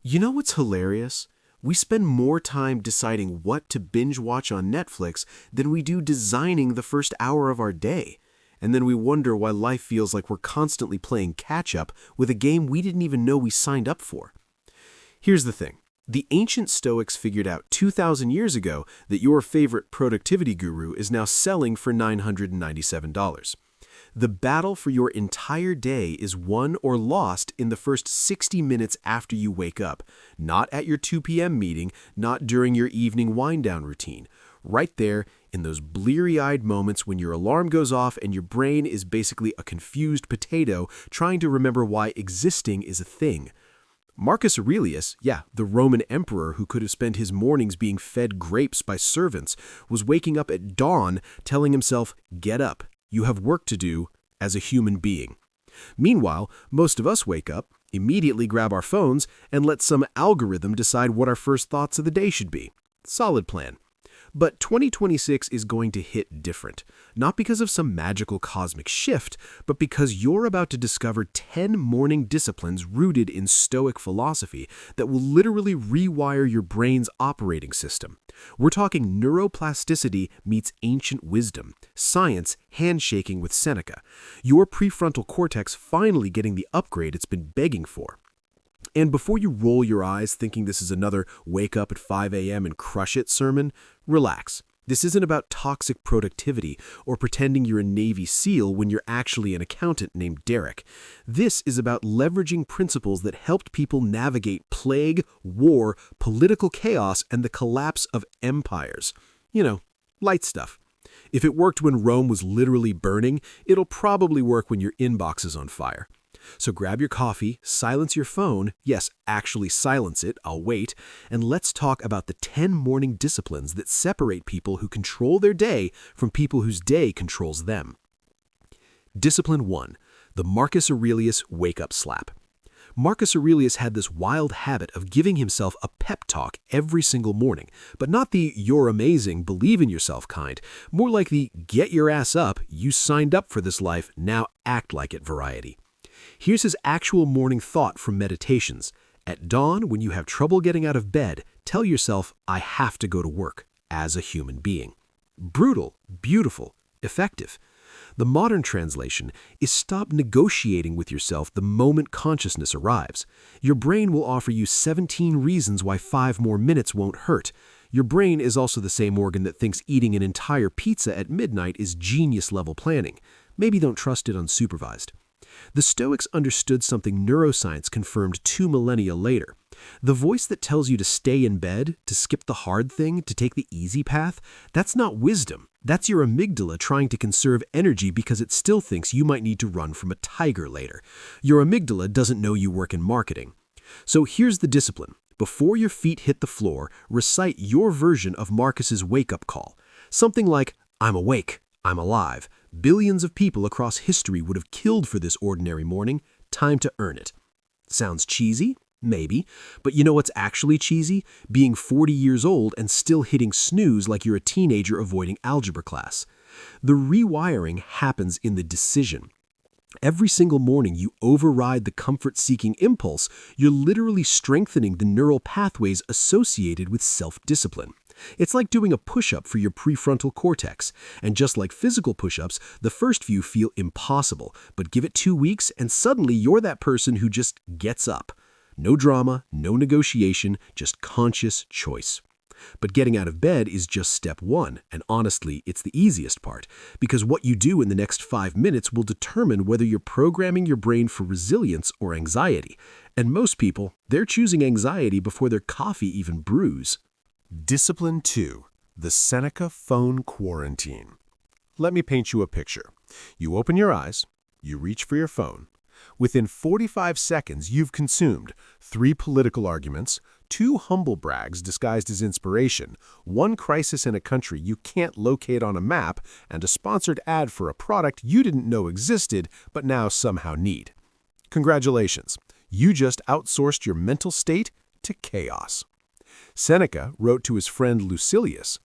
You know what's hilarious? We spend more time deciding what to binge watch on Netflix than we do designing the first hour of our day. And then we wonder why life feels like we're constantly playing catch-up with a game we didn't even know we signed up for. Here's the thing. The ancient Stoics figured out 2,000 years ago that your favorite productivity guru is now selling for $997. The battle for your entire day is won or lost in the first 60 minutes after you wake up, not at your 2 p.m. meeting, not during your evening wind-down routine. Right there, in those bleary-eyed moments when your alarm goes off and your brain is basically a confused potato trying to remember why existing is a thing. Marcus Aurelius, the Roman emperor who could have spent his mornings being fed grapes by servants, was waking up at dawn telling himself, "Get up. You have work to do as a human being." Meanwhile, most of us wake up, immediately grab our phones, and let some algorithm decide what our first thoughts of the day should be. Solid plan. But 2026 is going to hit different, not because of some magical cosmic shift, but because you're about to discover 10 morning disciplines rooted in Stoic philosophy that will literally rewire your brain's operating system. We're talking neuroplasticity meets ancient wisdom, science handshaking with Seneca, your prefrontal cortex finally getting the upgrade it's been begging for. And before you roll your eyes thinking this is another wake up at 5 a.m. and crush it sermon, relax. This isn't about toxic productivity or pretending you're a Navy SEAL when you're actually an accountant named Derek. This is about leveraging principles that helped people navigate plague, war, political chaos, and the collapse of empires. Light stuff. If it worked when Rome was literally burning, it'll probably work when your inbox is on fire. So grab your coffee, silence your phone, yes, actually silence it, I'll wait, and let's talk about the 10 morning disciplines that separate people who control their day from people whose day controls them. Discipline 1, the Marcus Aurelius wake-up slap. Marcus Aurelius had this wild habit of giving himself a pep talk every single morning, but not the "you're amazing, believe in yourself" kind, more like the "get your ass up, you signed up for this life, now act like it" variety. Here's his actual morning thought from Meditations. At dawn, when you have trouble getting out of bed, tell yourself, "I have to go to work," as a human being. Brutal, beautiful, effective. The modern translation is stop negotiating with yourself the moment consciousness arrives. Your brain will offer you 17 reasons why 5 more minutes won't hurt. Your brain is also the same organ that thinks eating an entire pizza at midnight is genius-level planning. Maybe don't trust it unsupervised. The Stoics understood something neuroscience confirmed 2 millennia later. The voice that tells you to stay in bed, to skip the hard thing, to take the easy path, that's not wisdom. That's your amygdala trying to conserve energy because it still thinks you might need to run from a tiger later. Your amygdala doesn't know you work in marketing. So here's the discipline. Before your feet hit the floor, recite your version of Marcus's wake-up call. Something like, "I'm awake, I'm alive. Billions of people across history would have killed for this ordinary morning. Time to earn it." Sounds cheesy? Maybe. But you know what's actually cheesy? Being 40 years old and still hitting snooze like you're a teenager avoiding algebra class. The rewiring happens in the decision. Every single morning you override the comfort-seeking impulse, you're literally strengthening the neural pathways associated with self-discipline. It's like doing a push-up for your prefrontal cortex. And just like physical push-ups, the first few feel impossible, but give it 2 weeks and suddenly you're that person who just gets up. No drama, no negotiation, just conscious choice. But getting out of bed is just step 1, and honestly, it's the easiest part, because what you do in the next 5 minutes will determine whether you're programming your brain for resilience or anxiety. And most people, they're choosing anxiety before their coffee even brews. Discipline 2, the Seneca phone quarantine. Let me paint you a picture. You open your eyes, you reach for your phone. Within 45 seconds, you've consumed 3 political arguments, 2 humble brags disguised as inspiration, 1 crisis in a country you can't locate on a map, and a sponsored ad for a product you didn't know existed but now somehow need. Congratulations, you just outsourced your mental state to chaos. Seneca wrote to his friend Lucilius,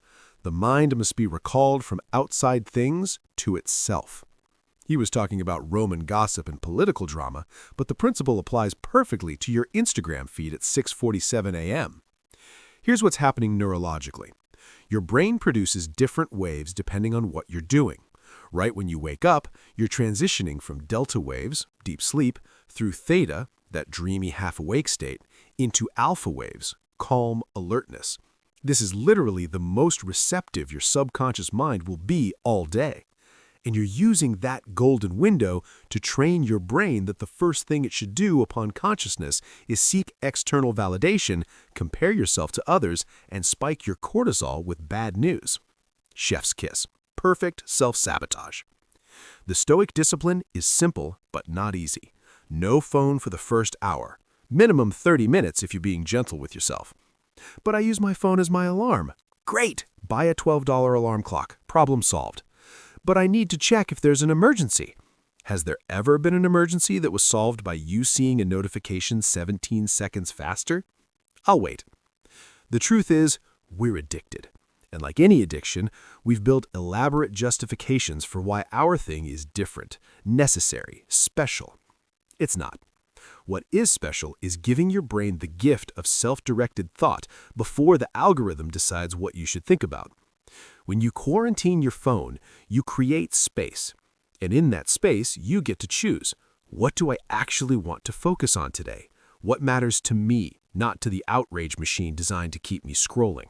"The mind must be recalled from outside things to itself." He was talking about Roman gossip and political drama, but the principle applies perfectly to your Instagram feed at 6:47 a.m. Here's what's happening neurologically. Your brain produces different waves depending on what you're doing. Right when you wake up, you're transitioning from delta waves, deep sleep, through theta, that dreamy half-awake state, into alpha waves, calm alertness. This is literally the most receptive your subconscious mind will be all day. And you're using that golden window to train your brain that the first thing it should do upon consciousness is seek external validation, compare yourself to others, and spike your cortisol with bad news. Chef's kiss. Perfect self-sabotage. The Stoic discipline is simple but not easy. No phone for the first hour. Minimum 30 minutes if you're being gentle with yourself. But I use my phone as my alarm. Great! Buy a $12 alarm clock. Problem solved. But I need to check if there's an emergency. Has there ever been an emergency that was solved by you seeing a notification 17 seconds faster? I'll wait. The truth is, we're addicted. And like any addiction, we've built elaborate justifications for why our thing is different, necessary, special. It's not. What is special is giving your brain the gift of self-directed thought before the algorithm decides what you should think about. When you quarantine your phone, you create space. And in that space, you get to choose. What do I actually want to focus on today? What matters to me, not to the outrage machine designed to keep me scrolling?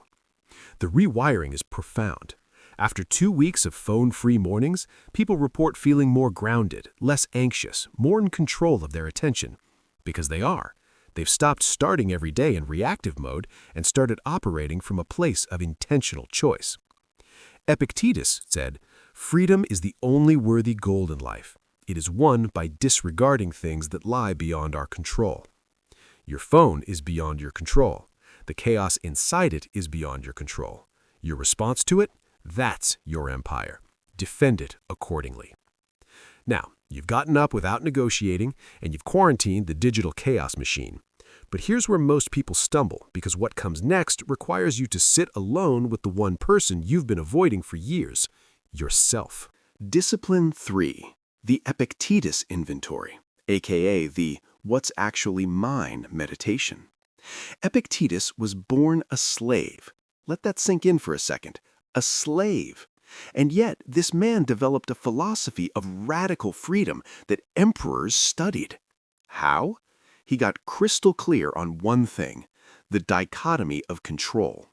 The rewiring is profound. After 2 weeks of phone-free mornings, people report feeling more grounded, less anxious, more in control of their attention. Because they are. They've stopped starting every day in reactive mode and started operating from a place of intentional choice. Epictetus said, "Freedom is the only worthy goal in life. It is won by disregarding things that lie beyond our control." Your phone is beyond your control. The chaos inside it is beyond your control. Your response to it? That's your empire. Defend it accordingly. Now, you've gotten up without negotiating, and you've quarantined the digital chaos machine. But here's where most people stumble, because what comes next requires you to sit alone with the one person you've been avoiding for years, yourself. Discipline 3, the Epictetus inventory, aka the What's Actually Mine meditation. Epictetus was born a slave. Let that sink in for a second. A slave. And yet, this man developed a philosophy of radical freedom that emperors studied. How? He got crystal clear on one thing, the dichotomy of control.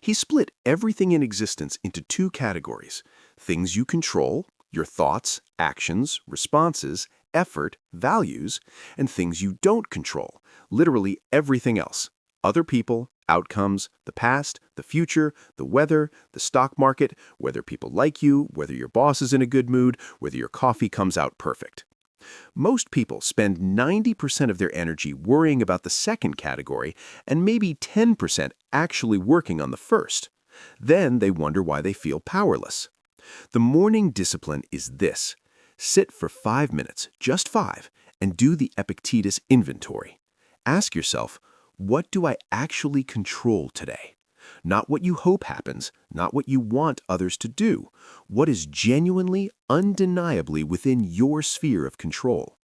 He split everything in existence into 2 categories: things you control, your thoughts, actions, responses, effort, values, and things you don't control, literally everything else: other people, outcomes, the past, the future, the weather, the stock market, whether people like you, whether your boss is in a good mood, whether your coffee comes out perfect. Most people spend 90% of their energy worrying about the second category and maybe 10% actually working on the first. Then they wonder why they feel powerless. The morning discipline is this: sit for 5 minutes, just 5, and do the Epictetus inventory. Ask yourself, what do I actually control today? Not what you hope happens, not what you want others to do. What is genuinely, undeniably within your sphere of control?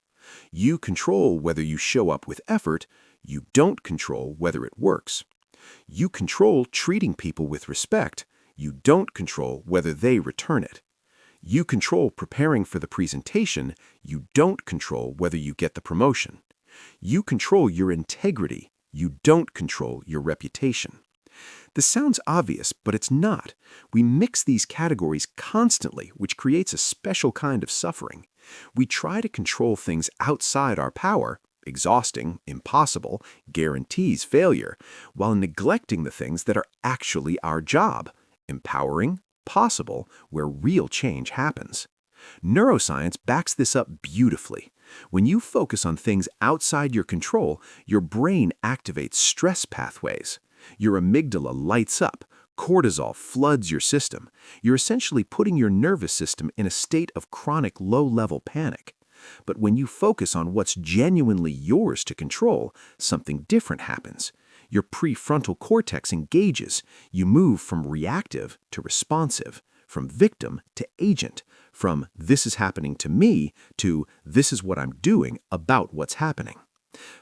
You control whether you show up with effort. You don't control whether it works. You control treating people with respect. You don't control whether they return it. You control preparing for the presentation. You don't control whether you get the promotion. You control your integrity. You don't control your reputation. This sounds obvious, but it's not. We mix these categories constantly, which creates a special kind of suffering. We try to control things outside our power, exhausting, impossible, guarantees failure, while neglecting the things that are actually our job, empowering, possible, where real change happens. Neuroscience backs this up beautifully. When you focus on things outside your control, your brain activates stress pathways. Your amygdala lights up, cortisol floods your system. You're essentially putting your nervous system in a state of chronic low-level panic. But when you focus on what's genuinely yours to control, something different happens. Your prefrontal cortex engages. You move from reactive to responsive, from victim to agent, from this is happening to me to this is what I'm doing about what's happening.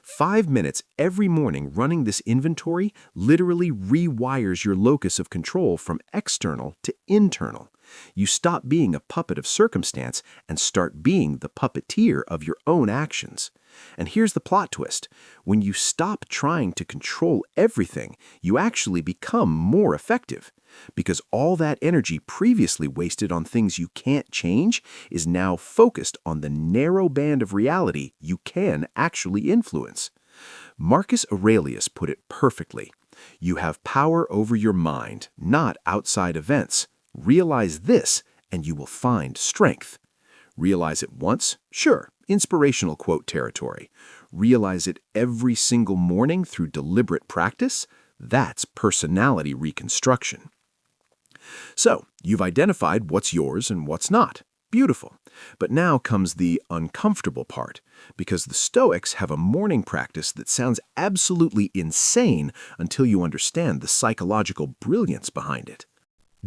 5 minutes every morning running this inventory literally rewires your locus of control from external to internal. You stop being a puppet of circumstance and start being the puppeteer of your own actions. And here's the plot twist. When you stop trying to control everything, you actually become more effective. Because all that energy previously wasted on things you can't change is now focused on the narrow band of reality you can actually influence. Marcus Aurelius put it perfectly. You have power over your mind, not outside events. Realize this, and you will find strength. Realize it once? Sure, inspirational quote territory. Realize it every single morning through deliberate practice? That's personality reconstruction. So, you've identified what's yours and what's not. Beautiful. But now comes the uncomfortable part, because the Stoics have a morning practice that sounds absolutely insane until you understand the psychological brilliance behind it.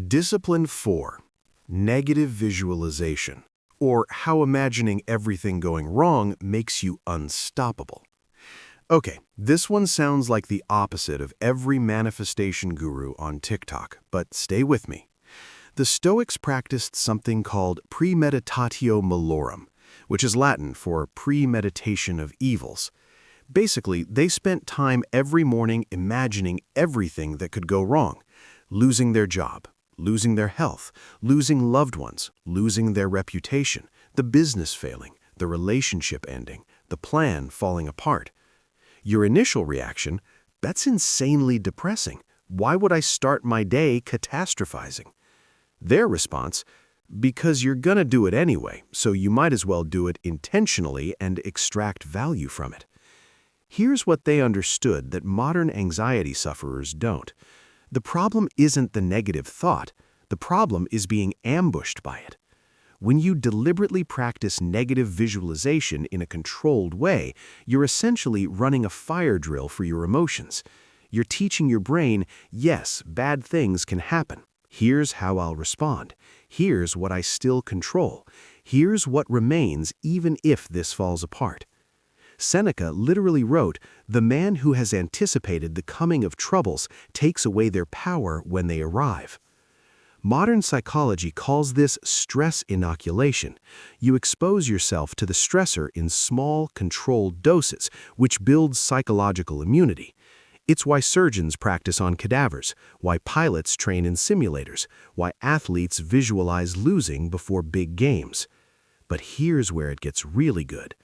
Discipline 4. Negative visualization, or how imagining everything going wrong makes you unstoppable. Okay, this one sounds like the opposite of every manifestation guru on TikTok, but stay with me. The Stoics practiced something called premeditatio malorum, which is Latin for premeditation of evils. Basically, they spent time every morning imagining everything that could go wrong: losing their job, losing their health, losing loved ones, losing their reputation, the business failing, the relationship ending, the plan falling apart. Your initial reaction, that's insanely depressing. Why would I start my day catastrophizing? Their response, because you're gonna do it anyway, so you might as well do it intentionally and extract value from it. Here's what they understood that modern anxiety sufferers don't. The problem isn't the negative thought. The problem is being ambushed by it. When you deliberately practice negative visualization in a controlled way, you're essentially running a fire drill for your emotions. You're teaching your brain, yes, bad things can happen. Here's how I'll respond. Here's what I still control. Here's what remains even if this falls apart. Seneca literally wrote, "The man who has anticipated the coming of troubles takes away their power when they arrive." Modern psychology calls this stress inoculation. You expose yourself to the stressor in small, controlled doses, which builds psychological immunity. It's why surgeons practice on cadavers, why pilots train in simulators, why athletes visualize losing before big games. But here's where it gets really good.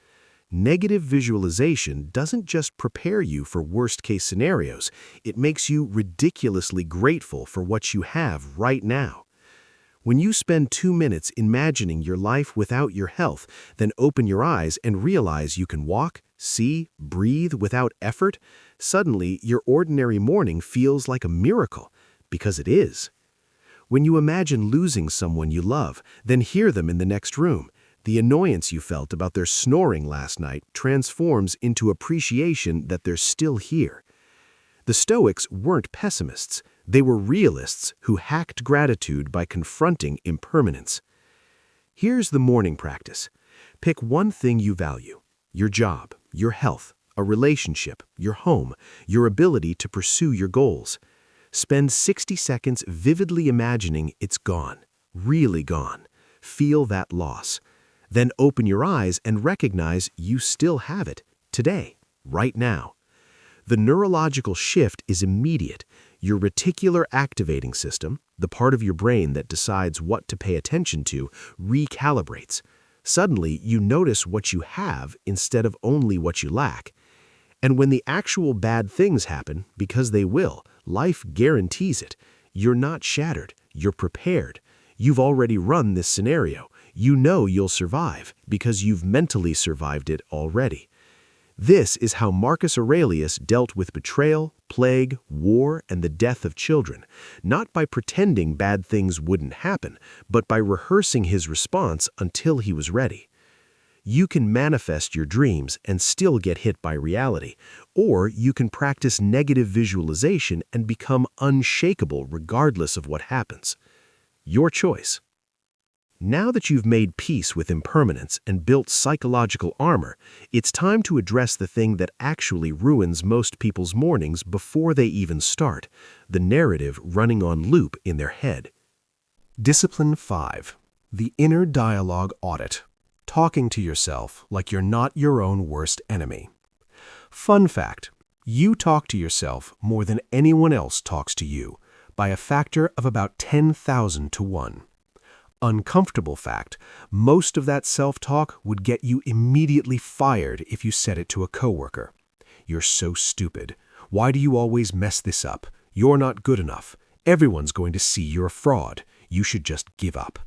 Negative visualization doesn't just prepare you for worst-case scenarios, it makes you ridiculously grateful for what you have right now. When you spend 2 minutes imagining your life without your health, then open your eyes and realize you can walk, see, breathe without effort, suddenly your ordinary morning feels like a miracle, because it is. When you imagine losing someone you love, then hear them in the next room. The annoyance you felt about their snoring last night transforms into appreciation that they're still here. The Stoics weren't pessimists. They were realists who hacked gratitude by confronting impermanence. Here's the morning practice. Pick one thing you value: your job, your health, a relationship, your home, your ability to pursue your goals. Spend 60 seconds vividly imagining it's gone, really gone. Feel that loss. Then open your eyes and recognize you still have it, today, right now. The neurological shift is immediate. Your reticular activating system, the part of your brain that decides what to pay attention to, recalibrates. Suddenly, you notice what you have instead of only what you lack. And when the actual bad things happen, because they will, life guarantees it. You're not shattered, you're prepared. You've already run this scenario. You know you'll survive because you've mentally survived it already. This is how Marcus Aurelius dealt with betrayal, plague, war, and the death of children, not by pretending bad things wouldn't happen, but by rehearsing his response until he was ready. You can manifest your dreams and still get hit by reality, or you can practice negative visualization and become unshakable regardless of what happens. Your choice. Now that you've made peace with impermanence and built psychological armor, it's time to address the thing that actually ruins most people's mornings before they even start, the narrative running on loop in their head. Discipline 5. The inner dialogue audit. Talking to yourself like you're not your own worst enemy. Fun fact, you talk to yourself more than anyone else talks to you, by a factor of about 10,000 to 1. Uncomfortable fact, most of that self-talk would get you immediately fired if you said it to a coworker. You're so stupid. Why do you always mess this up? You're not good enough. Everyone's going to see you're a fraud. You should just give up.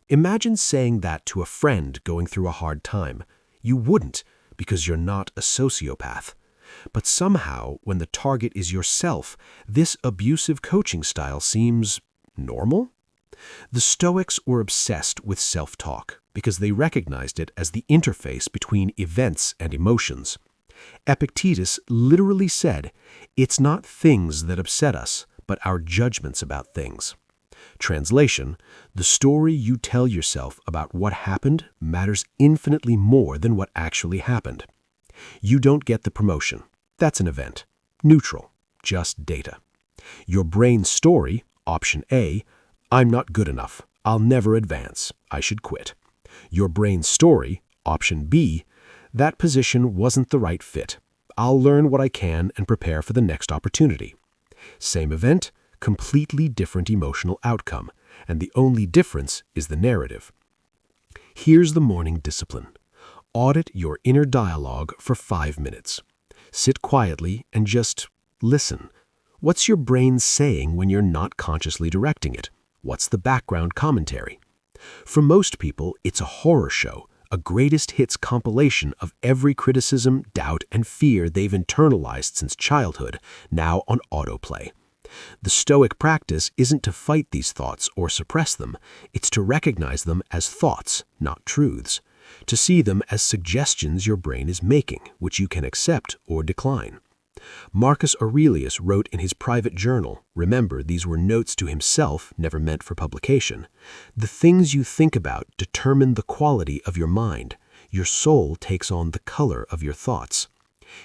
Imagine saying that to a friend going through a hard time. You wouldn't, because you're not a sociopath. But somehow, when the target is yourself, this abusive coaching style seems normal? The Stoics were obsessed with self-talk because they recognized it as the interface between events and emotions. Epictetus literally said, "It's not things that upset us, but our judgments about things." Translation, the story you tell yourself about what happened matters infinitely more than what actually happened. You don't get the promotion. That's an event. Neutral. Just data. Your brain's story, option A, I'm not good enough. I'll never advance. I should quit. Your brain's story, option B, that position wasn't the right fit. I'll learn what I can and prepare for the next opportunity. Same event, completely different emotional outcome, and the only difference is the narrative. Here's the morning discipline. Audit your inner dialogue for 5 minutes. Sit quietly and just listen. What's your brain saying when you're not consciously directing it? What's the background commentary? For most people, it's a horror show, a greatest hits compilation of every criticism, doubt, and fear they've internalized since childhood, now on autoplay. The Stoic practice isn't to fight these thoughts or suppress them, it's to recognize them as thoughts, not truths, to see them as suggestions your brain is making, which you can accept or decline. Marcus Aurelius wrote in his private journal, remember these were notes to himself, never meant for publication, "The things you think about determine the quality of your mind. Your soul takes on the color of your thoughts."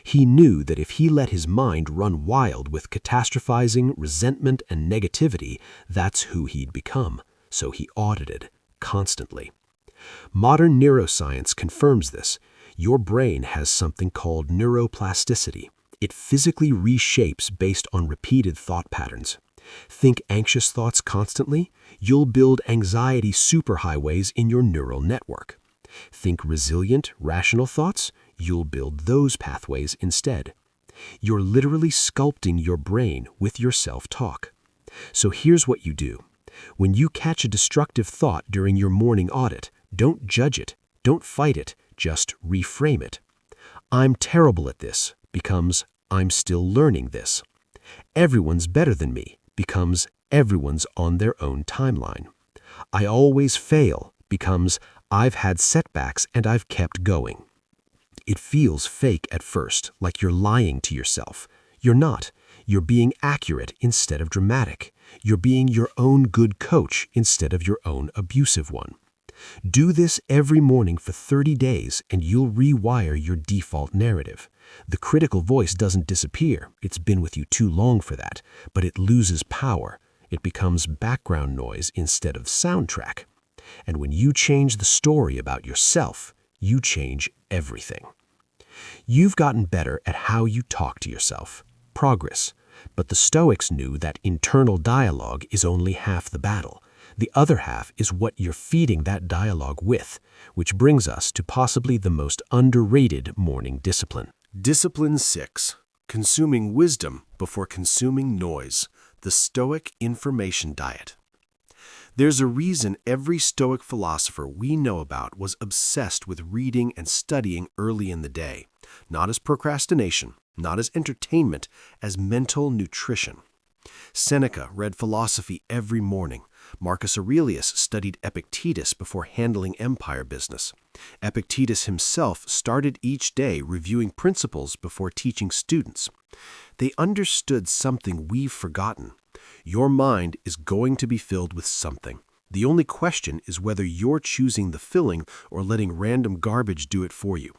He knew that if he let his mind run wild with catastrophizing, resentment, and negativity, that's who he'd become, so he audited, constantly. Modern neuroscience confirms this. Your brain has something called neuroplasticity. It physically reshapes based on repeated thought patterns. Think anxious thoughts constantly, you'll build anxiety superhighways in your neural network. Think resilient, rational thoughts, you'll build those pathways instead. You're literally sculpting your brain with your self-talk. So here's what you do. When you catch a destructive thought during your morning audit, don't judge it, don't fight it, just reframe it. I'm terrible at this becomes I'm still learning this. Everyone's better than me becomes everyone's on their own timeline. I always fail becomes I've had setbacks and I've kept going. It feels fake at first, like you're lying to yourself. You're not. You're being accurate instead of dramatic. You're being your own good coach instead of your own abusive one. Do this every morning for 30 days and you'll rewire your default narrative. The critical voice doesn't disappear. It's been with you too long for that, but it loses power. It becomes background noise instead of soundtrack. And when you change the story about yourself, you change everything. You've gotten better at how you talk to yourself. Progress. But the Stoics knew that internal dialogue is only half the battle. The other half is what you're feeding that dialogue with, which brings us to possibly the most underrated morning discipline. Discipline 6. Consuming wisdom before consuming noise. The Stoic information diet. There's a reason every Stoic philosopher we know about was obsessed with reading and studying early in the day, not as procrastination, not as entertainment, as mental nutrition. Seneca read philosophy every morning. Marcus Aurelius studied Epictetus before handling empire business. Epictetus himself started each day reviewing principles before teaching students. They understood something we've forgotten. Your mind is going to be filled with something. The only question is whether you're choosing the filling or letting random garbage do it for you.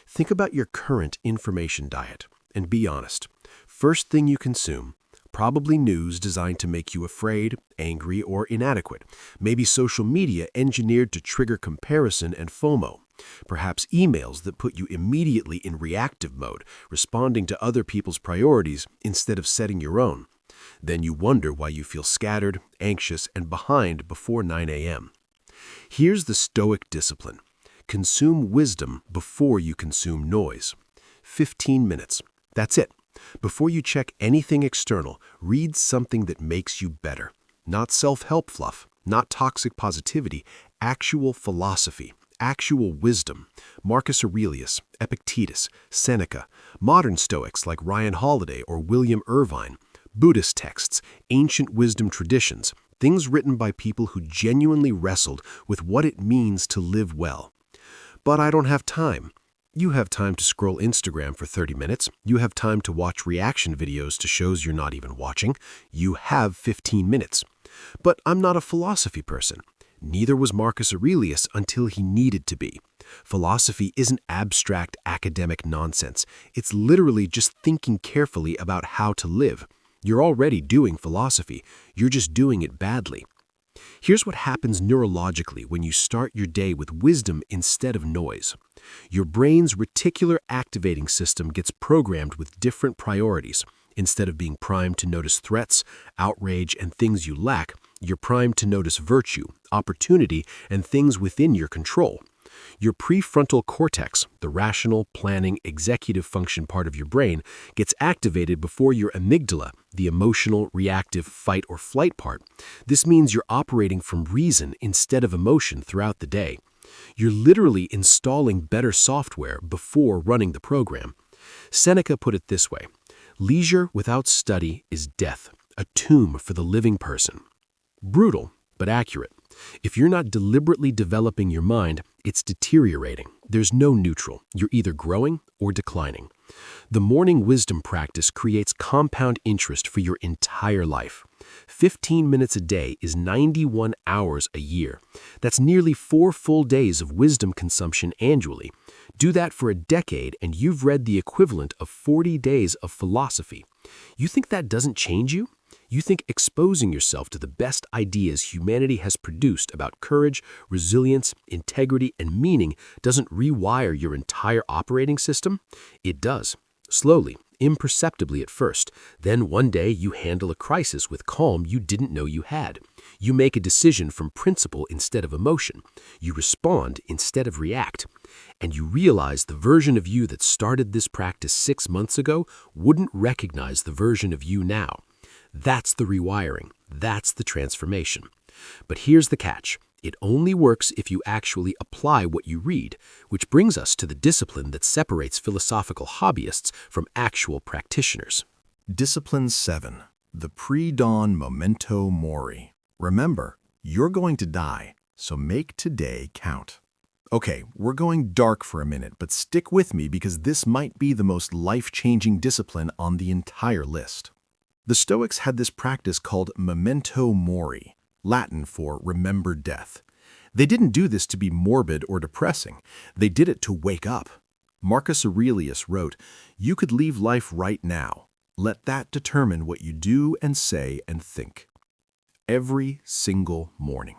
Think about your current information diet and be honest. First thing you consume, probably news designed to make you afraid, angry, or inadequate. Maybe social media engineered to trigger comparison and FOMO. Perhaps emails that put you immediately in reactive mode, responding to other people's priorities instead of setting your own. Then you wonder why you feel scattered, anxious, and behind before 9 a.m. Here's the Stoic discipline. Consume wisdom before you consume noise. 15 minutes. That's it. Before you check anything external, read something that makes you better. Not self-help fluff, not toxic positivity, actual philosophy, actual wisdom. Marcus Aurelius, Epictetus, Seneca, modern Stoics like Ryan Holiday or William Irvine, Buddhist texts, ancient wisdom traditions, things written by people who genuinely wrestled with what it means to live well. But I don't have time. You have time to scroll Instagram for 30 minutes. You have time to watch reaction videos to shows you're not even watching. You have 15 minutes. But I'm not a philosophy person. Neither was Marcus Aurelius until he needed to be. Philosophy isn't abstract academic nonsense. It's literally just thinking carefully about how to live. You're already doing philosophy. You're just doing it badly. Here's what happens neurologically when you start your day with wisdom instead of noise. Your brain's reticular activating system gets programmed with different priorities. Instead of being primed to notice threats, outrage, and things you lack, you're primed to notice virtue, opportunity, and things within your control. Your prefrontal cortex, the rational, planning, executive function part of your brain, gets activated before your amygdala, the emotional, reactive, fight or flight part. This means you're operating from reason instead of emotion throughout the day. You're literally installing better software before running the program. Seneca put it this way: leisure without study is death, a tomb for the living person. Brutal, but accurate. If you're not deliberately developing your mind, it's deteriorating. There's no neutral. You're either growing or declining. The morning wisdom practice creates compound interest for your entire life. 15 minutes a day is 91 hours a year. That's nearly 4 full days of wisdom consumption annually. Do that for a decade and you've read the equivalent of 40 days of philosophy. You think that doesn't change you? You think exposing yourself to the best ideas humanity has produced about courage, resilience, integrity, and meaning doesn't rewire your entire operating system? It does. Slowly, imperceptibly at first. Then one day you handle a crisis with calm you didn't know you had. You make a decision from principle instead of emotion. You respond instead of react. And you realize the version of you that started this practice 6 months ago wouldn't recognize the version of you now. That's the rewiring. That's the transformation. But here's the catch. It only works if you actually apply what you read, which brings us to the discipline that separates philosophical hobbyists from actual practitioners. Discipline 7. The pre-dawn memento mori. Remember, you're going to die, so make today count. Okay, we're going dark for a minute, but stick with me because this might be the most life-changing discipline on the entire list. The Stoics had this practice called memento mori, Latin for remember death. They didn't do this to be morbid or depressing. They did it to wake up. Marcus Aurelius wrote, "You could leave life right now. Let that determine what you do and say and think." Every single morning.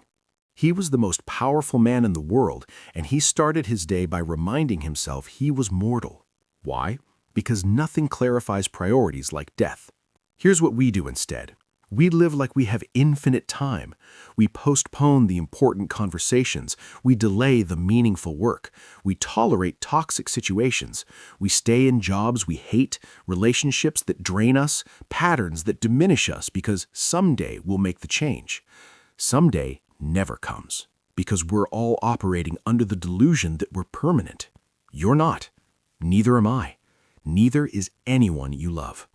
He was the most powerful man in the world, and he started his day by reminding himself he was mortal. Why? Because nothing clarifies priorities like death. Here's what we do instead. We live like we have infinite time. We postpone the important conversations. We delay the meaningful work. We tolerate toxic situations. We stay in jobs we hate, relationships that drain us, patterns that diminish us because someday we'll make the change. Someday never comes because we're all operating under the delusion that we're permanent. You're not. Neither am I. Neither is anyone you love.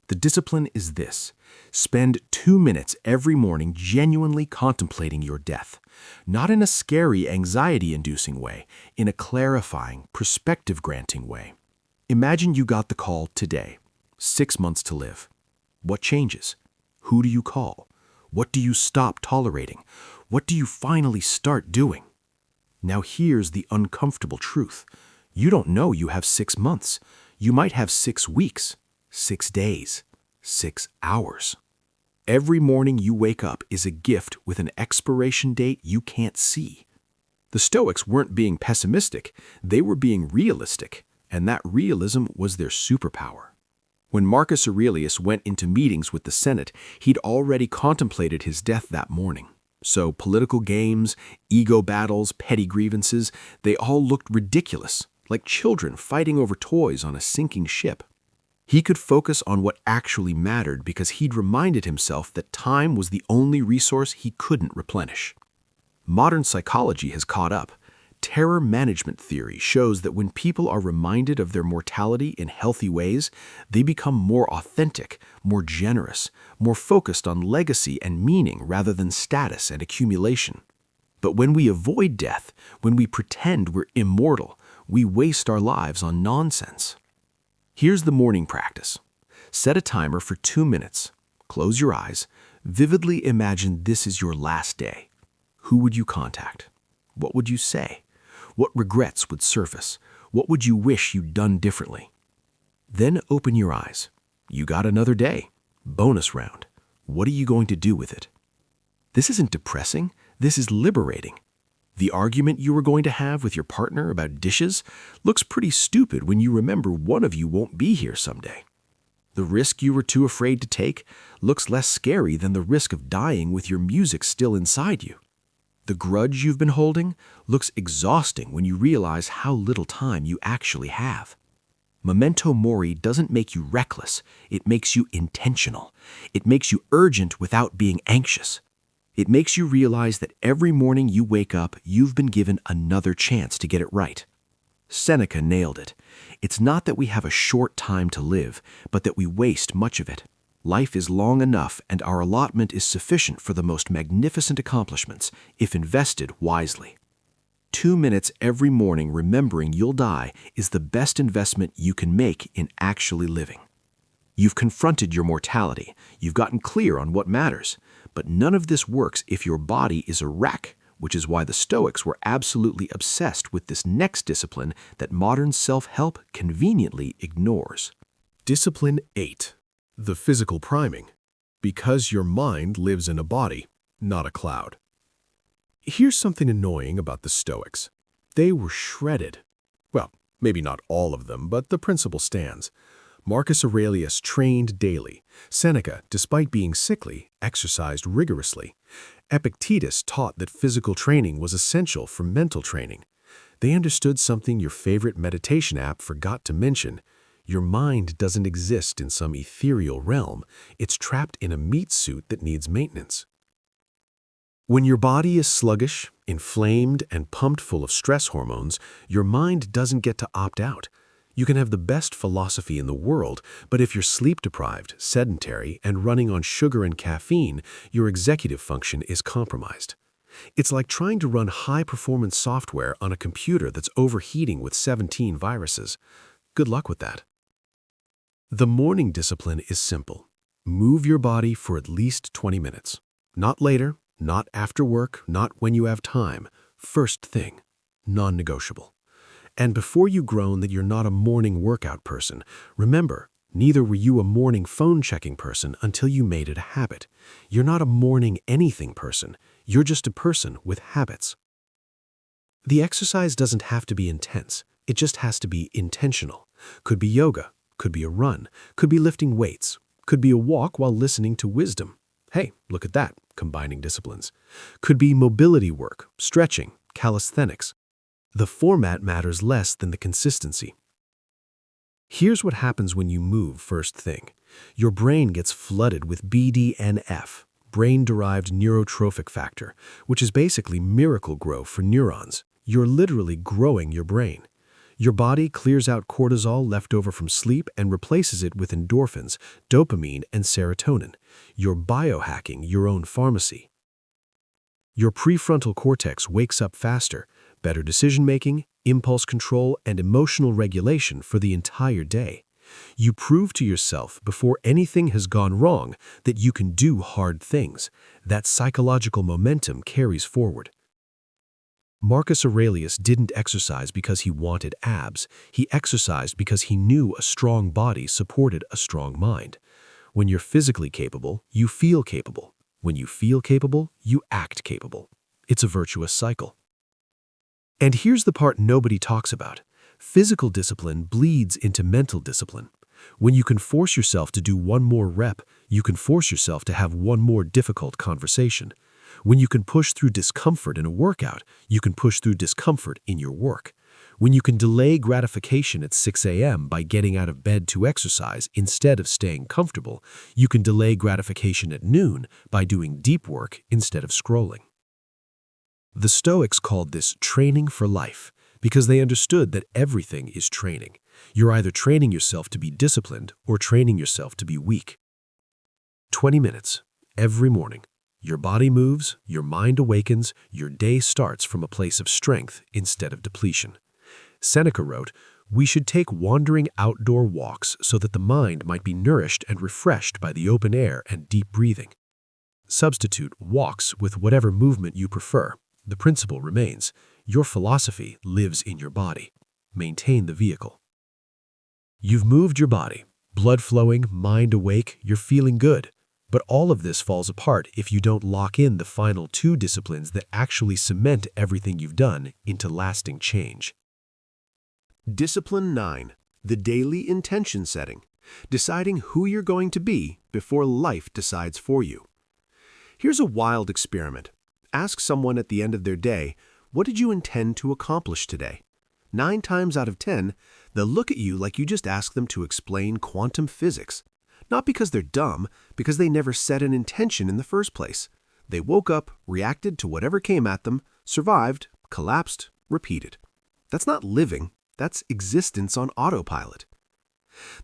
The discipline is this. Spend 2 minutes every morning genuinely contemplating your death. Not in a scary, anxiety-inducing way, in a clarifying, perspective-granting way. Imagine you got the call today. 6 months to live. What changes? Who do you call? What do you stop tolerating? What do you finally start doing? Now here's the uncomfortable truth. You don't know you have 6 months. You might have 6 weeks, 6 days, 6 hours. Every morning you wake up is a gift with an expiration date you can't see. The Stoics weren't being pessimistic, they were being realistic, and that realism was their superpower. When Marcus Aurelius went into meetings with the Senate, he'd already contemplated his death that morning. So political games, ego battles, petty grievances, they all looked ridiculous, like children fighting over toys on a sinking ship. He could focus on what actually mattered because he'd reminded himself that time was the only resource he couldn't replenish. Modern psychology has caught up. Terror management theory shows that when people are reminded of their mortality in healthy ways, they become more authentic, more generous, more focused on legacy and meaning rather than status and accumulation. But when we avoid death, when we pretend we're immortal, we waste our lives on nonsense. Here's the morning practice. Set a timer for 2 minutes. Close your eyes. Vividly imagine this is your last day. Who would you contact? What would you say? What regrets would surface? What would you wish you'd done differently? Then open your eyes. You got another day. Bonus round. What are you going to do with it? This isn't depressing. This is liberating. The argument you were going to have with your partner about dishes looks pretty stupid when you remember one of you won't be here someday. The risk you were too afraid to take looks less scary than the risk of dying with your music still inside you. The grudge you've been holding looks exhausting when you realize how little time you actually have. Memento mori doesn't make you reckless, it makes you intentional. It makes you urgent without being anxious. It makes you realize that every morning you wake up, you've been given another chance to get it right. Seneca nailed it. It's not that we have a short time to live, but that we waste much of it. Life is long enough, and our allotment is sufficient for the most magnificent accomplishments, if invested wisely. 2 minutes every morning remembering you'll die is the best investment you can make in actually living. You've confronted your mortality, you've gotten clear on what matters, but none of this works if your body is a wreck, which is why the Stoics were absolutely obsessed with this next discipline that modern self-help conveniently ignores. Discipline 8. The physical priming. Because your mind lives in a body, not a cloud. Here's something annoying about the Stoics. They were shredded. Well, maybe not all of them, but the principle stands. Marcus Aurelius trained daily. Seneca, despite being sickly, exercised rigorously. Epictetus taught that physical training was essential for mental training. They understood something your favorite meditation app forgot to mention. Your mind doesn't exist in some ethereal realm. It's trapped in a meat suit that needs maintenance. When your body is sluggish, inflamed, and pumped full of stress hormones, your mind doesn't get to opt out. You can have the best philosophy in the world, but if you're sleep-deprived, sedentary, and running on sugar and caffeine, your executive function is compromised. It's like trying to run high-performance software on a computer that's overheating with 17 viruses. Good luck with that. The morning discipline is simple. Move your body for at least 20 minutes. Not later, not after work, not when you have time. First thing, non-negotiable. And before you groan that you're not a morning workout person, remember, neither were you a morning phone-checking person until you made it a habit. You're not a morning anything person. You're just a person with habits. The exercise doesn't have to be intense. It just has to be intentional. Could be yoga, could be a run, could be lifting weights, could be a walk while listening to wisdom. Hey, look at that, combining disciplines. Could be mobility work, stretching, calisthenics. The format matters less than the consistency. Here's what happens when you move first thing. Your brain gets flooded with BDNF, brain-derived neurotrophic factor, which is basically miracle grow for neurons. You're literally growing your brain. Your body clears out cortisol left over from sleep and replaces it with endorphins, dopamine, and serotonin. You're biohacking your own pharmacy. Your prefrontal cortex wakes up faster, better decision-making, impulse control, and emotional regulation for the entire day. You prove to yourself before anything has gone wrong that you can do hard things. That psychological momentum carries forward. Marcus Aurelius didn't exercise because he wanted abs. He exercised because he knew a strong body supported a strong mind. When you're physically capable, you feel capable. When you feel capable, you act capable. It's a virtuous cycle. And here's the part nobody talks about. Physical discipline bleeds into mental discipline. When you can force yourself to do one more rep, you can force yourself to have one more difficult conversation. When you can push through discomfort in a workout, you can push through discomfort in your work. When you can delay gratification at 6 a.m. by getting out of bed to exercise instead of staying comfortable, you can delay gratification at noon by doing deep work instead of scrolling. The Stoics called this training for life because they understood that everything is training. You're either training yourself to be disciplined or training yourself to be weak. 20 minutes every morning. Your body moves, your mind awakens, your day starts from a place of strength instead of depletion. Seneca wrote, "We should take wandering outdoor walks so that the mind might be nourished and refreshed by the open air and deep breathing." Substitute walks with whatever movement you prefer. The principle remains. Your philosophy lives in your body. Maintain the vehicle. You've moved your body, blood flowing, mind awake, you're feeling good. But all of this falls apart if you don't lock in the final two disciplines that actually cement everything you've done into lasting change. Discipline 9. The daily intention setting. Deciding who you're going to be before life decides for you. Here's a wild experiment. Ask someone at the end of their day, what did you intend to accomplish today? 9 times out of 10, they'll look at you like you just asked them to explain quantum physics. Not because they're dumb, because they never set an intention in the first place. They woke up, reacted to whatever came at them, survived, collapsed, repeated. That's not living, that's existence on autopilot.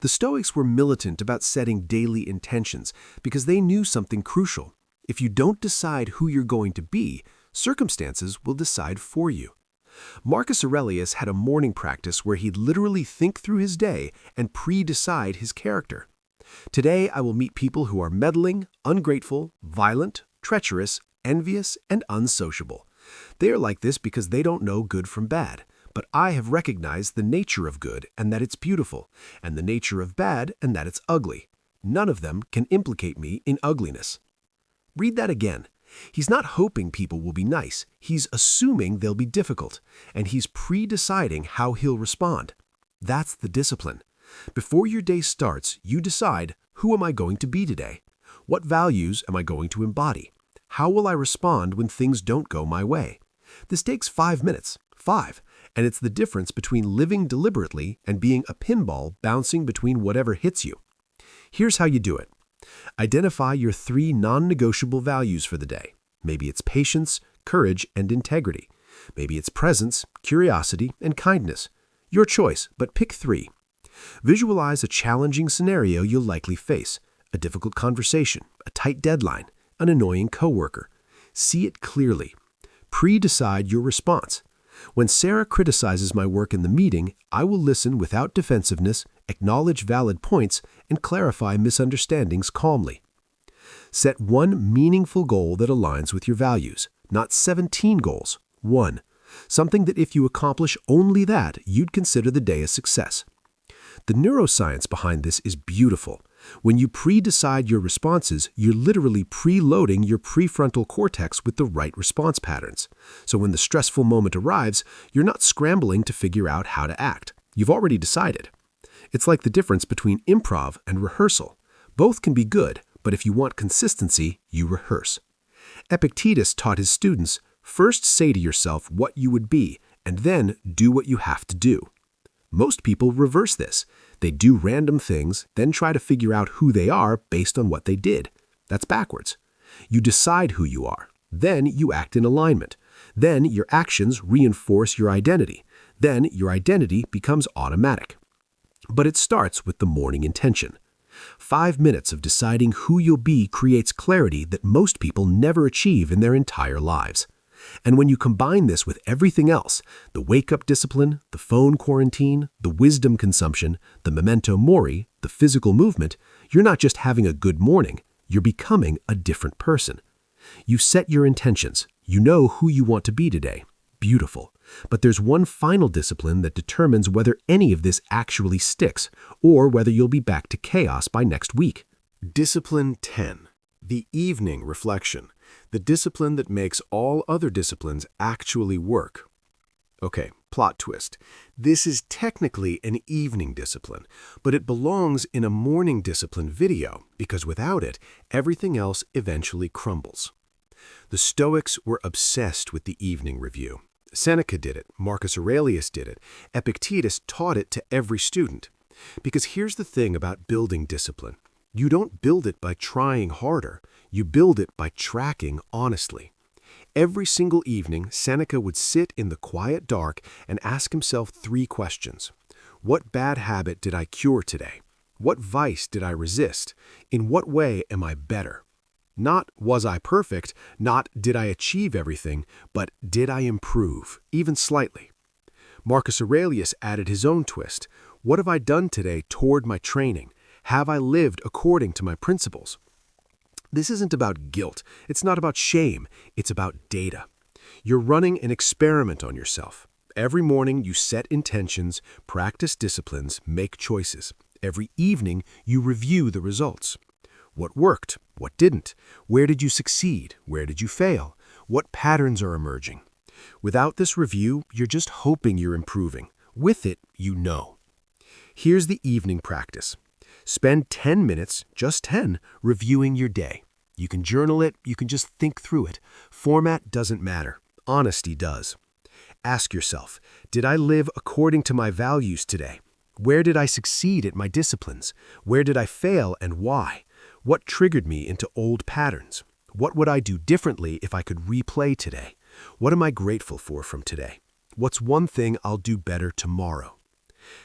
The Stoics were militant about setting daily intentions because they knew something crucial. If you don't decide who you're going to be, circumstances will decide for you. Marcus Aurelius had a morning practice where he'd literally think through his day and pre-decide his character. Today, I will meet people who are meddling, ungrateful, violent, treacherous, envious, and unsociable. They are like this because they don't know good from bad. But I have recognized the nature of good and that it's beautiful, and the nature of bad and that it's ugly. None of them can implicate me in ugliness. Read that again. He's not hoping people will be nice. He's assuming they'll be difficult, and he's pre-deciding how he'll respond. That's the discipline. Before your day starts, you decide, who am I going to be today? What values am I going to embody? How will I respond when things don't go my way? This takes 5 minutes. 5. And it's the difference between living deliberately and being a pinball bouncing between whatever hits you. Here's how you do it. Identify your 3 non-negotiable values for the day. Maybe it's patience, courage, and integrity. Maybe it's presence, curiosity, and kindness. Your choice, but pick 3. Visualize a challenging scenario you'll likely face, a difficult conversation, a tight deadline, an annoying coworker. See it clearly. Pre-decide your response. When Sarah criticizes my work in the meeting, I will listen without defensiveness, acknowledge valid points, and clarify misunderstandings calmly. Set one meaningful goal that aligns with your values, not 17 goals. 1. Something that if you accomplish only that, you'd consider the day a success. The neuroscience behind this is beautiful. When you pre-decide your responses, you're literally preloading your prefrontal cortex with the right response patterns. So when the stressful moment arrives, you're not scrambling to figure out how to act. You've already decided. It's like the difference between improv and rehearsal. Both can be good, but if you want consistency, you rehearse. Epictetus taught his students, first say to yourself what you would be, and then do what you have to do. Most people reverse this. They do random things, then try to figure out who they are based on what they did. That's backwards. You decide who you are. Then you act in alignment. Then your actions reinforce your identity. Then your identity becomes automatic. But it starts with the morning intention. 5 minutes of deciding who you'll be creates clarity that most people never achieve in their entire lives. And when you combine this with everything else, the wake-up discipline, the phone quarantine, the wisdom consumption, the memento mori, the physical movement, you're not just having a good morning, you're becoming a different person. You set your intentions. You know who you want to be today. Beautiful. But there's one final discipline that determines whether any of this actually sticks, or whether you'll be back to chaos by next week. Discipline 10. The evening reflection. The discipline that makes all other disciplines actually work. Okay, plot twist. This is technically an evening discipline, but it belongs in a morning discipline video because without it, everything else eventually crumbles. The Stoics were obsessed with the evening review. Seneca did it, Marcus Aurelius did it, Epictetus taught it to every student. Because here's the thing about building discipline. You don't build it by trying harder, you build it by tracking honestly. Every single evening, Seneca would sit in the quiet dark and ask himself 3 questions. What bad habit did I cure today? What vice did I resist? In what way am I better? Not was I perfect, not did I achieve everything, but did I improve, even slightly? Marcus Aurelius added his own twist. What have I done today toward my training? Have I lived according to my principles? This isn't about guilt. It's not about shame. It's about data. You're running an experiment on yourself. Every morning you set intentions, practice disciplines, make choices. Every evening you review the results. What worked? What didn't? Where did you succeed? Where did you fail? What patterns are emerging? Without this review, you're just hoping you're improving. With it, you know. Here's the evening practice. Spend 10 minutes, just 10, reviewing your day. You can journal it, you can just think through it. Format doesn't matter. Honesty does. Ask yourself, did I live according to my values today? Where did I succeed at my disciplines? Where did I fail and why? What triggered me into old patterns? What would I do differently if I could replay today? What am I grateful for from today? What's one thing I'll do better tomorrow?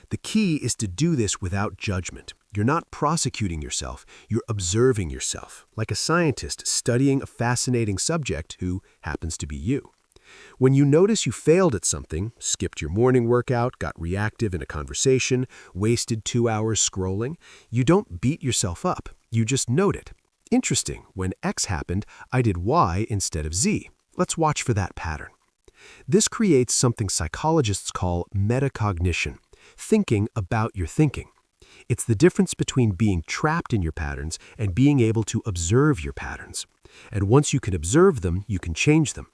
The key is to do this without judgment. You're not prosecuting yourself, you're observing yourself, like a scientist studying a fascinating subject who happens to be you. When you notice you failed at something, skipped your morning workout, got reactive in a conversation, wasted 2 hours scrolling, you don't beat yourself up, you just note it. Interesting, when X happened, I did Y instead of Z. Let's watch for that pattern. This creates something psychologists call metacognition, thinking about your thinking. It's the difference between being trapped in your patterns and being able to observe your patterns. And once you can observe them, you can change them.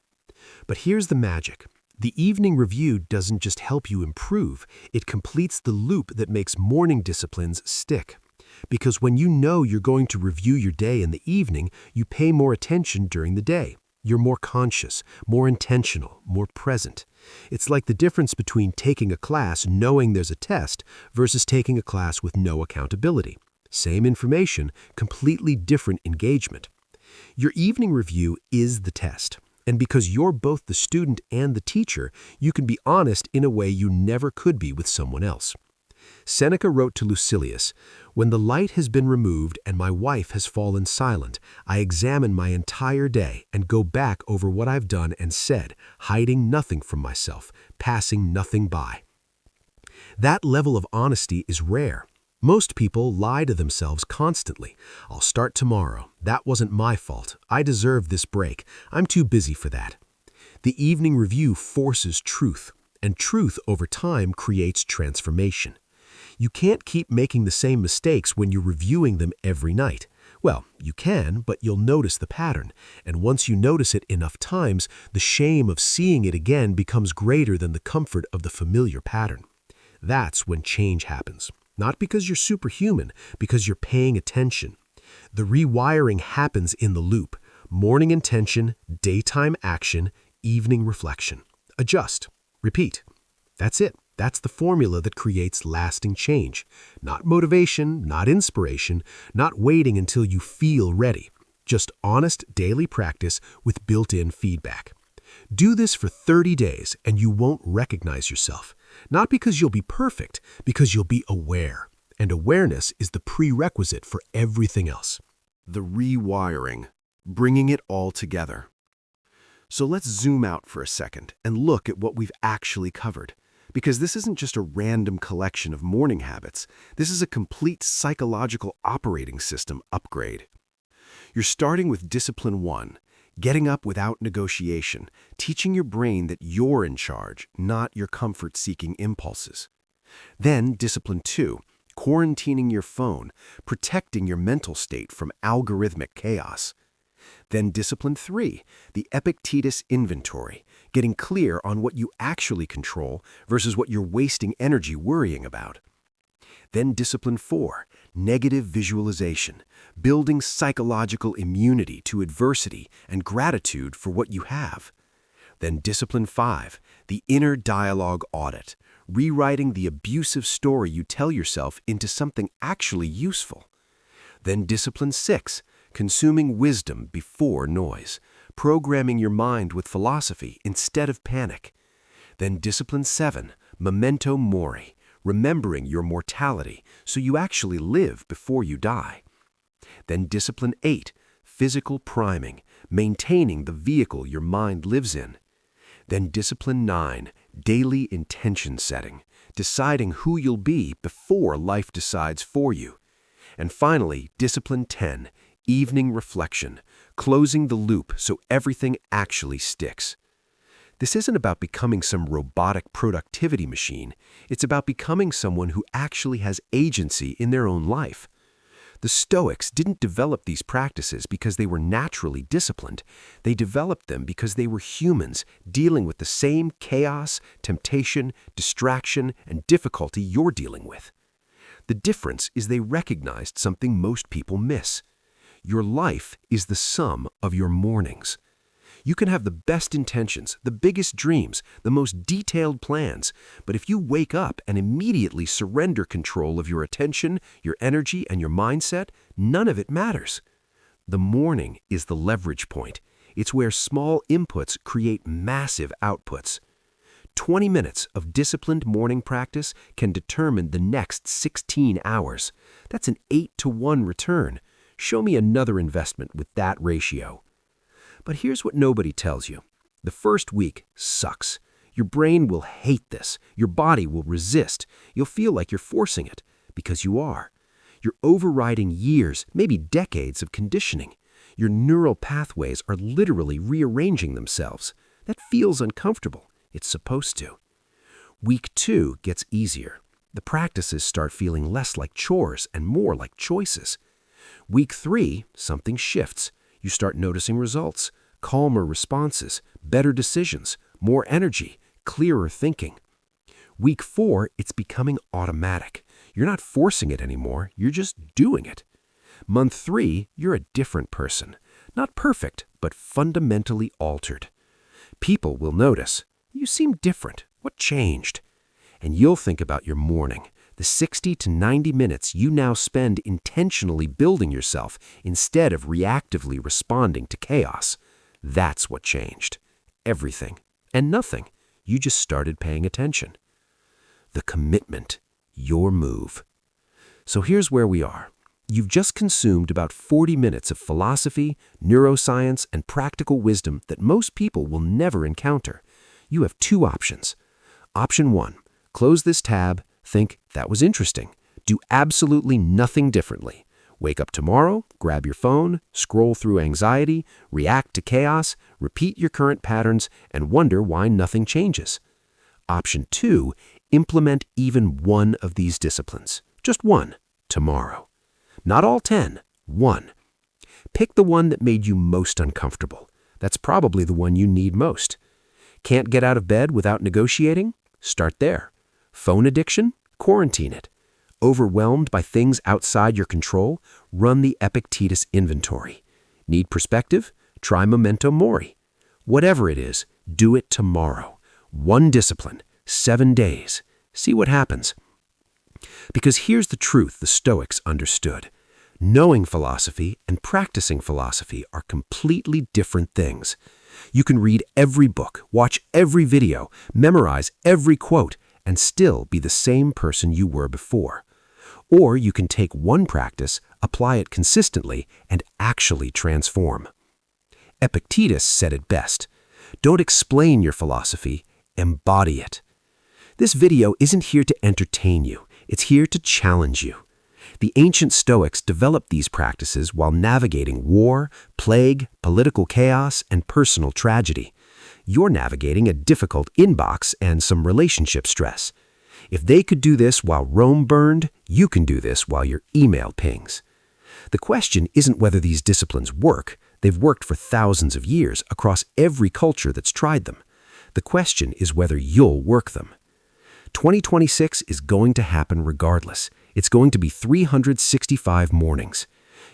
But here's the magic. The evening review doesn't just help you improve, it completes the loop that makes morning disciplines stick. Because when you know you're going to review your day in the evening, you pay more attention during the day. You're more conscious, more intentional, more present. It's like the difference between taking a class knowing there's a test versus taking a class with no accountability. Same information, completely different engagement. Your evening review is the test. And because you're both the student and the teacher, you can be honest in a way you never could be with someone else. Seneca wrote to Lucilius, "When the light has been removed and my wife has fallen silent, I examine my entire day and go back over what I've done and said, hiding nothing from myself, passing nothing by." That level of honesty is rare. Most people lie to themselves constantly. I'll start tomorrow. That wasn't my fault. I deserve this break. I'm too busy for that. The evening review forces truth, and truth over time creates transformation. You can't keep making the same mistakes when you're reviewing them every night. Well, you can, but you'll notice the pattern, and once you notice it enough times, the shame of seeing it again becomes greater than the comfort of the familiar pattern. That's when change happens. Not because you're superhuman, because you're paying attention. The rewiring happens in the loop. Morning intention, daytime action, evening reflection. Adjust. Repeat. That's it. That's the formula that creates lasting change. Not motivation, not inspiration, not waiting until you feel ready. Just honest daily practice with built-in feedback. Do this for 30 days and you won't recognize yourself. Not because you'll be perfect, because you'll be aware. And awareness is the prerequisite for everything else. The rewiring, bringing it all together. So let's zoom out for a second and look at what we've actually covered. Because this isn't just a random collection of morning habits. This is a complete psychological operating system upgrade. You're starting with Discipline 1, getting up without negotiation, teaching your brain that you're in charge, not your comfort-seeking impulses. Then Discipline 2, quarantining your phone, protecting your mental state from algorithmic chaos. Then Discipline 3, the Epictetus inventory, getting clear on what you actually control versus what you're wasting energy worrying about. Then Discipline 4, negative visualization, building psychological immunity to adversity and gratitude for what you have. Then Discipline 5, the inner dialogue audit, rewriting the abusive story you tell yourself into something actually useful. Then Discipline 6, consuming wisdom before noise, programming your mind with philosophy instead of panic. Then Discipline 7, memento mori, remembering your mortality so you actually live before you die. Then Discipline 8, physical priming, maintaining the vehicle your mind lives in. Then Discipline 9, daily intention setting, deciding who you'll be before life decides for you. And finally, Discipline 10, evening reflection, closing the loop so everything actually sticks. This isn't about becoming some robotic productivity machine. It's about becoming someone who actually has agency in their own life. The Stoics didn't develop these practices because they were naturally disciplined. They developed them because they were humans dealing with the same chaos, temptation, distraction, and difficulty you're dealing with. The difference is they recognized something most people miss. Your life is the sum of your mornings. You can have the best intentions, the biggest dreams, the most detailed plans, but if you wake up and immediately surrender control of your attention, your energy, and your mindset, none of it matters. The morning is the leverage point. It's where small inputs create massive outputs. 20 minutes of disciplined morning practice can determine the next 16 hours. That's an 8-to-1 return. Show me another investment with that ratio. But here's what nobody tells you. The first week sucks. Your brain will hate this. Your body will resist. You'll feel like you're forcing it, because you are. You're overriding years, maybe decades of conditioning. Your neural pathways are literally rearranging themselves. That feels uncomfortable. It's supposed to. Week 2 gets easier. The practices start feeling less like chores and more like choices. Week 3, something shifts. You start noticing results, calmer responses, better decisions, more energy, clearer thinking. Week 4, it's becoming automatic. You're not forcing it anymore, you're just doing it. Month 3, you're a different person. Not perfect, but fundamentally altered. People will notice, you seem different. What changed? And you'll think about your morning, the 60 to 90 minutes you now spend intentionally building yourself instead of reactively responding to chaos. That's what changed. Everything. And nothing. You just started paying attention. The commitment. Your move. So here's where we are. You've just consumed about 40 minutes of philosophy, neuroscience, and practical wisdom that most people will never encounter. You have 2 options. Option 1. Close this tab. Think, that was interesting. Do absolutely nothing differently. Wake up tomorrow, grab your phone, scroll through anxiety, react to chaos, repeat your current patterns, and wonder why nothing changes. Option 2, implement even one of these disciplines. Just one, tomorrow. Not all 10, one. Pick the one that made you most uncomfortable. That's probably the one you need most. Can't get out of bed without negotiating? Start there. Phone addiction? Quarantine it. Overwhelmed by things outside your control? Run the Epictetus inventory. Need perspective? Try memento mori. Whatever it is, do it tomorrow. One discipline, 7 days. See what happens. Because here's the truth the Stoics understood. Knowing philosophy and practicing philosophy are completely different things. You can read every book, watch every video, memorize every quote, and still be the same person you were before. Or you can take one practice, apply it consistently, and actually transform. Epictetus said it best. Don't explain your philosophy, embody it. This video isn't here to entertain you, it's here to challenge you. The ancient Stoics developed these practices while navigating war, plague, political chaos, and personal tragedy. You're navigating a difficult inbox and some relationship stress. If they could do this while Rome burned, you can do this while your email pings. The question isn't whether these disciplines work. They've worked for thousands of years across every culture that's tried them. The question is whether you'll work them. 2026 is going to happen regardless. It's going to be 365 mornings.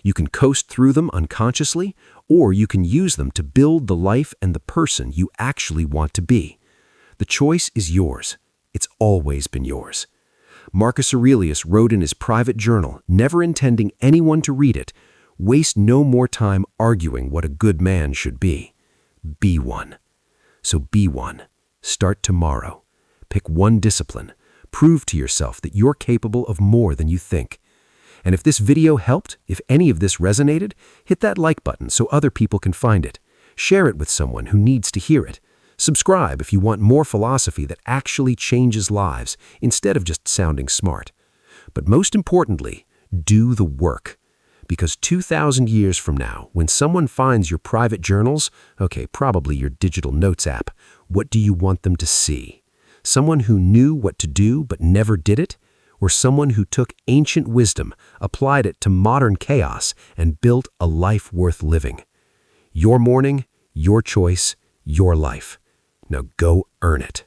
You can coast through them unconsciously, or you can use them to build the life and the person you actually want to be. The choice is yours. It's always been yours. Marcus Aurelius wrote in his private journal, never intending anyone to read it, "Waste no more time arguing what a good man should be. Be one." So be one. Start tomorrow. Pick one discipline. Prove to yourself that you're capable of more than you think. And if this video helped, if any of this resonated, hit that like button so other people can find it. Share it with someone who needs to hear it. Subscribe if you want more philosophy that actually changes lives instead of just sounding smart. But most importantly, do the work. Because 2,000 years from now, when someone finds your private journals, okay, probably your digital notes app, what do you want them to see? Someone who knew what to do but never did it? Or someone who took ancient wisdom, applied it to modern chaos, and built a life worth living? Your morning, your choice, your life. Now go earn it.